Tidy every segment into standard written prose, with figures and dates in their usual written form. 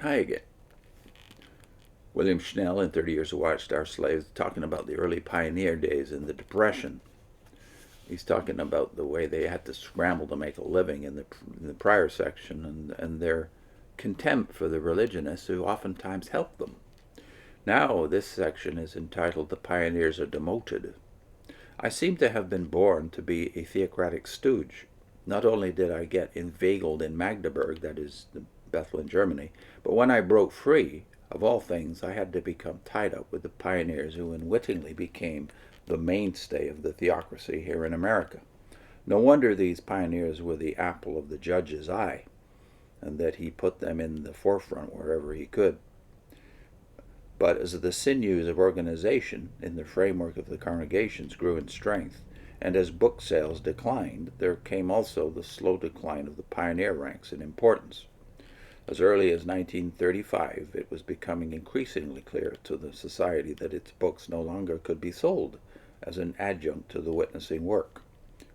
Hi again. William Schnell in 30 Years of Watchtower Slaves, talking about the early pioneer days and the Depression. He's talking about the way they had to scramble to make a living in the prior section, and their contempt for the religionists who oftentimes helped them. Now, this section is entitled The Pioneers Are Demoted. I seem to have been born to be a theocratic stooge. Not only did I get inveigled in Magdeburg, that is, Bethlehem, Germany, but when I broke free, of all things, I had to become tied up with the pioneers who unwittingly became the mainstay of the theocracy here in America. No wonder these pioneers were the apple of the judge's eye, and that he put them in the forefront wherever he could. But as the sinews of organization in the framework of the congregations grew in strength, and as book sales declined, there came also the slow decline of the pioneer ranks in importance. As early as 1935, it was becoming increasingly clear to the society that its books no longer could be sold as an adjunct to the witnessing work.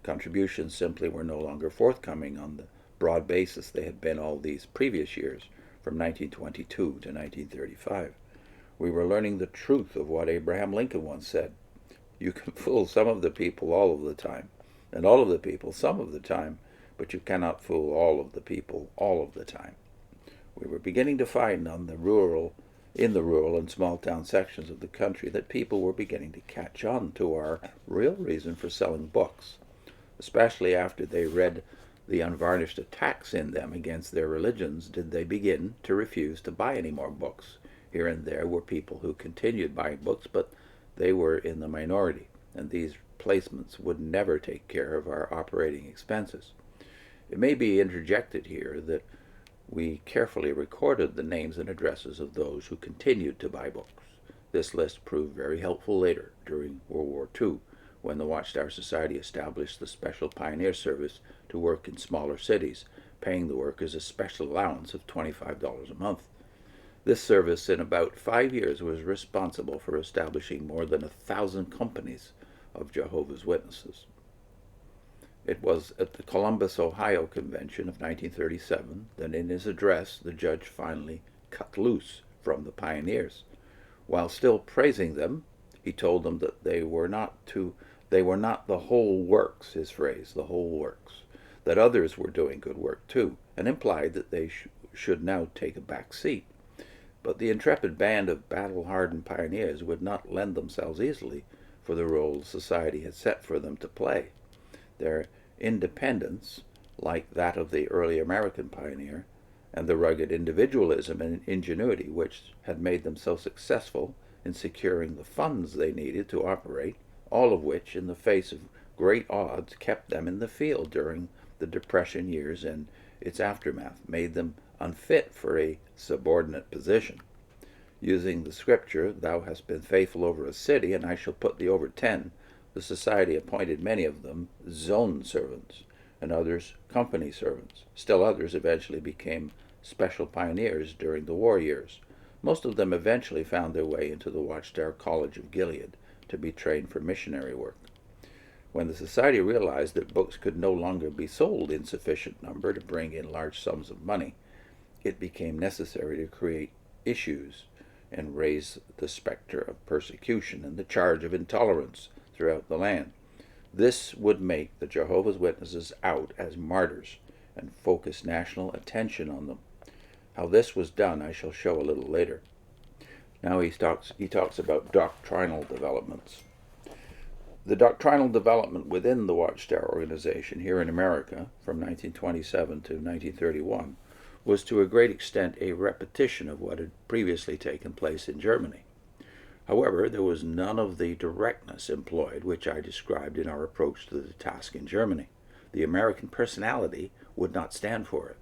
Contributions simply were no longer forthcoming on the broad basis they had been all these previous years, from 1922 to 1935. We were learning the truth of what Abraham Lincoln once said. You can fool some of the people all of the time, and all of the people some of the time, but you cannot fool all of the people all of the time. We were beginning to find in the rural and small town sections of the country that people were beginning to catch on to our real reason for selling books, especially after they read the unvarnished attacks in them against their religions did they begin to refuse to buy any more books. Here and there were people who continued buying books, but they were in the minority, and these placements would never take care of our operating expenses. It may be interjected here that we carefully recorded the names and addresses of those who continued to buy books. This list proved very helpful later, during World War II, when the Watchtower Society established the Special Pioneer Service to work in smaller cities, paying the workers a special allowance of $25 a month. This service, in about 5 years, was responsible for establishing more than 1,000 companies of Jehovah's Witnesses. It was at the Columbus, Ohio Convention of 1937 that in his address the judge finally cut loose from the pioneers. While still praising them, he told them that they were not the whole works, his phrase, the whole works, that others were doing good work too, and implied that they should now take a back seat. But the intrepid band of battle-hardened pioneers would not lend themselves easily for the role society had set for them to play. Their independence, like that of the early American pioneer, and the rugged individualism and ingenuity which had made them so successful in securing the funds they needed to operate, all of which, in the face of great odds, kept them in the field during the Depression years and its aftermath, made them unfit for a subordinate position. Using the scripture, "Thou hast been faithful over a city, and I shall put thee over 10," the society appointed many of them zone servants, and others company servants. Still others eventually became special pioneers during the war years. Most of them eventually found their way into the Watchtower College of Gilead to be trained for missionary work. When the society realized that books could no longer be sold in sufficient number to bring in large sums of money, it became necessary to create issues and raise the specter of persecution and the charge of intolerance throughout the land. This would make the Jehovah's Witnesses out as martyrs and focus national attention on them. How this was done I shall show a little later. Now he talks about doctrinal developments. The doctrinal development within the Watchtower organization here in America from 1927 to 1931 was to a great extent a repetition of what had previously taken place in Germany. However, there was none of the directness employed which I described in our approach to the task in Germany. The American personality would not stand for it.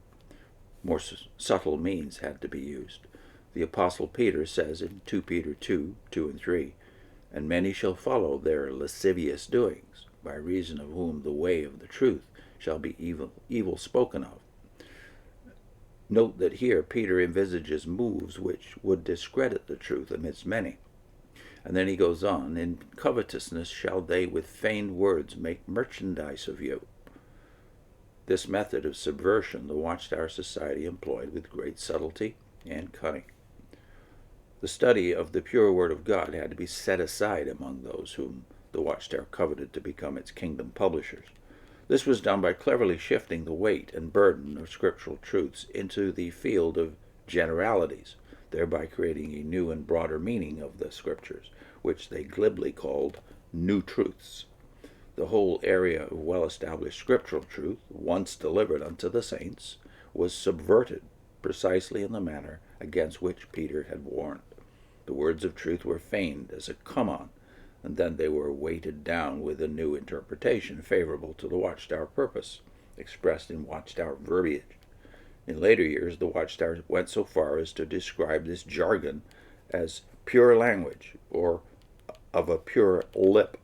More subtle means had to be used. The Apostle Peter says in 2 Peter 2 and 3, "And many shall follow their lascivious doings, by reason of whom the way of the truth shall be evil spoken of." Note that here Peter envisages moves which would discredit the truth amidst many. And then he goes on, "In covetousness shall they with feigned words make merchandise of you." This method of subversion the Watchtower Society employed with great subtlety, and cunning. The study of the pure Word of God had to be set aside among those whom the Watchtower coveted to become its kingdom publishers. This was done by cleverly shifting the weight and burden of scriptural truths into the field of generalities, thereby creating a new and broader meaning of the scriptures, which they glibly called new truths. The whole area of well-established scriptural truth, once delivered unto the saints, was subverted precisely in the manner against which Peter had warned. The words of truth were feigned as a come-on, and then they were weighted down with a new interpretation favorable to the Watchtower purpose, expressed in Watchtower verbiage. In later years, the Watchtower went so far as to describe this jargon as pure language, or of a pure lip.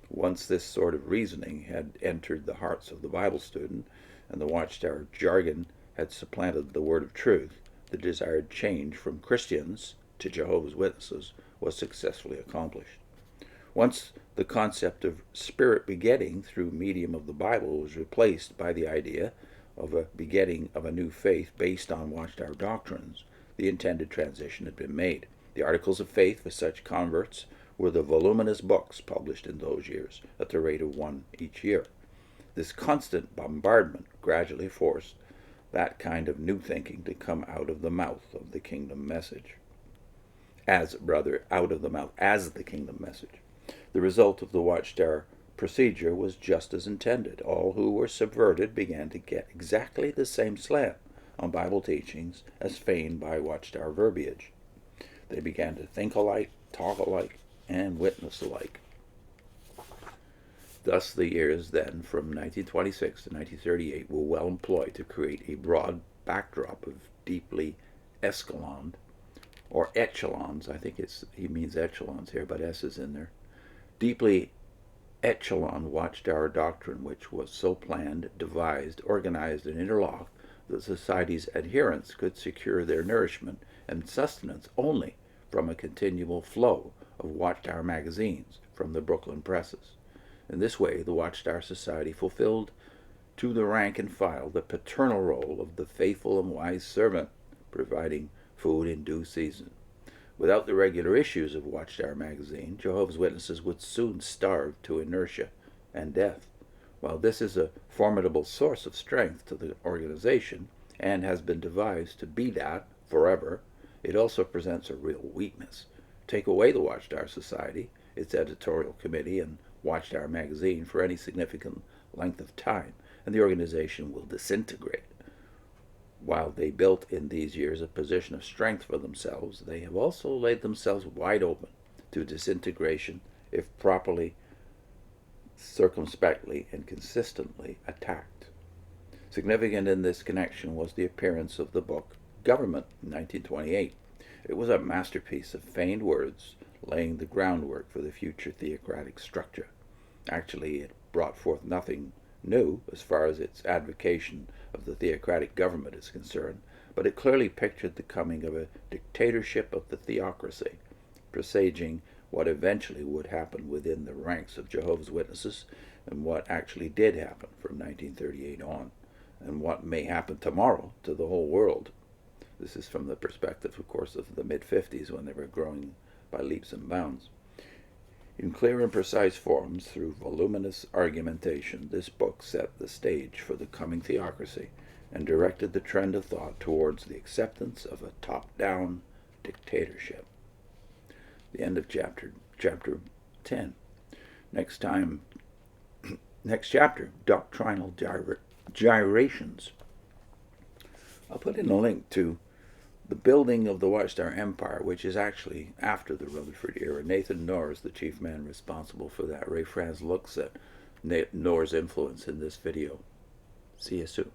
Once this sort of reasoning had entered the hearts of the Bible student, and the Watchtower jargon had supplanted the word of truth, the desired change from Christians to Jehovah's Witnesses was successfully accomplished. Once the concept of spirit begetting through medium of the Bible was replaced by the idea of a begetting of a new faith based on Watchtower doctrines, the intended transition had been made. The articles of faith for such converts were the voluminous books published in those years, at the rate of one each year. This constant bombardment gradually forced that kind of new thinking to come out of the mouth of the kingdom message. Out of the mouth as the kingdom message. The result of the Watchtower procedure was just as intended. All who were subverted began to get exactly the same slant on Bible teachings as feigned by Watchtower verbiage. They began to think alike, talk alike, and witness alike. Thus the years then, from 1926 to 1938, were well employed to create a broad backdrop of deeply escaloned, or echelons, I think he means echelons here, but S is in there, deeply echelon Watchtower doctrine, which was so planned, devised, organized, and interlocked that society's adherents could secure their nourishment and sustenance only from a continual flow of Watchtower magazines from the Brooklyn presses. In this way, the Watchtower Society fulfilled to the rank and file the paternal role of the faithful and wise servant, providing food in due season. Without the regular issues of Watchtower magazine, Jehovah's Witnesses would soon starve to inertia and death. While this is a formidable source of strength to the organization and has been devised to be that forever, it also presents a real weakness. Take away the Watchtower Society, its editorial committee, and Watchtower magazine for any significant length of time, and the organization will disintegrate. While they built in these years a position of strength for themselves, they have also laid themselves wide open to disintegration if properly, circumspectly, and consistently attacked. Significant in this connection was the appearance of the book Government in 1928. It was a masterpiece of feigned words, laying the groundwork for the future theocratic structure. Actually, it brought forth nothing new as far as its advocation of the theocratic government is concerned, but it clearly pictured the coming of a dictatorship of the theocracy, presaging what eventually would happen within the ranks of Jehovah's Witnesses and what actually did happen from 1938 on, and what may happen tomorrow to the whole world. This is from the perspective, of course, of the mid-50s when they were growing by leaps and bounds. In clear and precise forms, through voluminous argumentation, this book set the stage for the coming theocracy and directed the trend of thought towards the acceptance of a top-down dictatorship. The end of chapter 10. Next chapter, Doctrinal Gyrations. I'll put in a link to the building of the Watchtower Empire, which is actually after the Rutherford era. Nathan Knorr is the chief man responsible for that. Ray Franz looks at Knorr's influence in this video. See you soon.